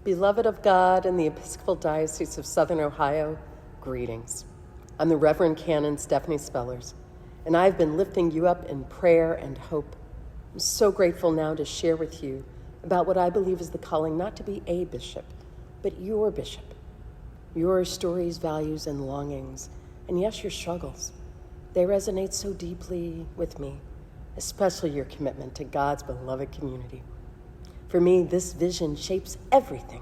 Beloved of God and the Episcopal Diocese of Southern Ohio, greetings. I'm the Reverend Canon Stephanie Spellers, and I've been lifting you up in prayer and hope. I'm so grateful now to share with you about what I believe is the calling not to be a bishop, but your bishop. Your stories, values, and longings, and yes, your struggles. They resonate so deeply with me, especially your commitment to God's beloved community. For me, this vision shapes everything.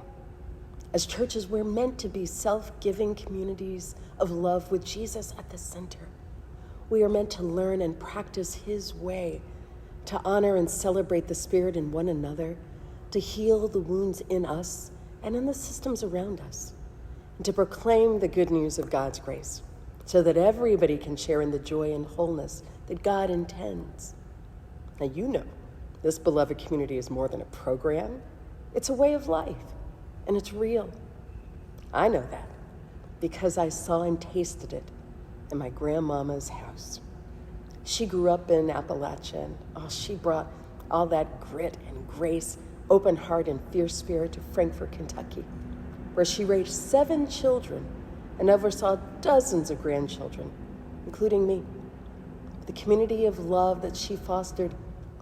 As churches, we're meant to be self-giving communities of love with Jesus at the center. We are meant to learn and practice His way, to honor and celebrate the Spirit in one another, to heal the wounds in us and in the systems around us, and to proclaim the good news of God's grace so that everybody can share in the joy and wholeness that God intends. Now, you know, this beloved community is more than a program. It's a way of life, and it's real. I know that because I saw and tasted it in my grandmama's house. She grew up in Appalachia, and she brought all that grit and grace, open heart and fierce spirit to Frankfort, Kentucky, where she raised 7 children and oversaw dozens of grandchildren, including me. The community of love that she fostered,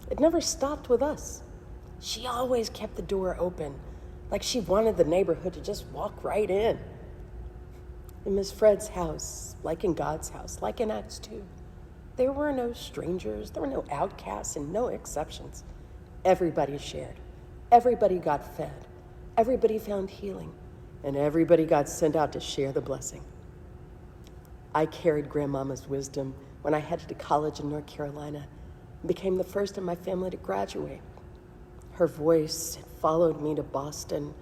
it never stopped with us. She always kept the door open, like she wanted the neighborhood to just walk right in. In Miss Fred's house, like in God's house, like in Acts 2, there were no strangers, there were no outcasts, and no exceptions. Everybody shared. Everybody got fed. Everybody found healing. And everybody got sent out to share the blessing. I carried Grandmama's wisdom when I headed to college in North Carolina and became the first in my family to graduate. Her voice followed me to Boston,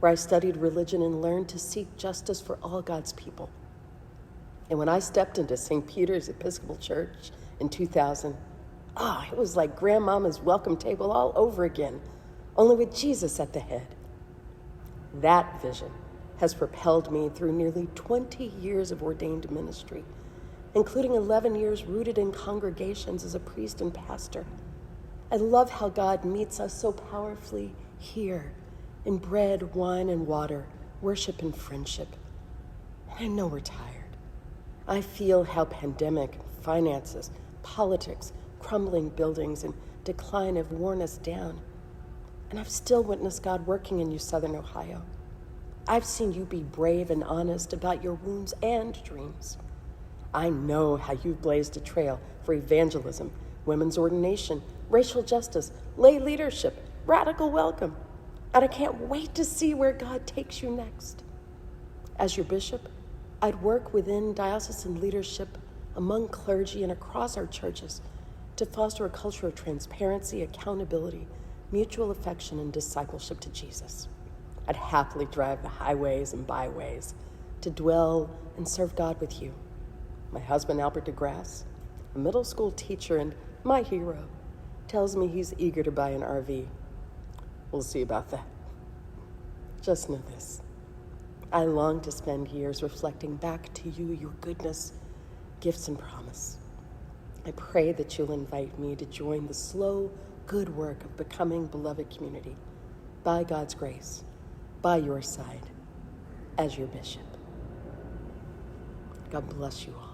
where I studied religion and learned to seek justice for all God's people. And when I stepped into St. Peter's Episcopal Church in 2000, it was like Grandmama's welcome table all over again, only with Jesus at the head. That vision has propelled me through nearly 20 years of ordained ministry, including 11 years rooted in congregations as a priest and pastor. I love how God meets us so powerfully here in bread, wine, and water, worship and friendship. And I know we're tired. I feel how pandemic, finances, politics, crumbling buildings, and decline have worn us down. And I've still witnessed God working in you, Southern Ohio. I've seen you be brave and honest about your wounds and dreams. I know how you've blazed a trail for evangelism, women's ordination, racial justice, lay leadership, radical welcome. And I can't wait to see where God takes you next. As your bishop, I'd work within diocesan leadership, among clergy, and across our churches to foster a culture of transparency, accountability, mutual affection, and discipleship to Jesus. I'd happily drive the highways and byways to dwell and serve God with you. My husband, Albert DeGrasse, a middle school teacher and my hero, tells me he's eager to buy an RV. We'll see about that. Just know this. I long to spend years reflecting back to you your goodness, gifts, and promise. I pray that you'll invite me to join the slow, good work of becoming beloved community by God's grace, by your side, as your bishop. God bless you all.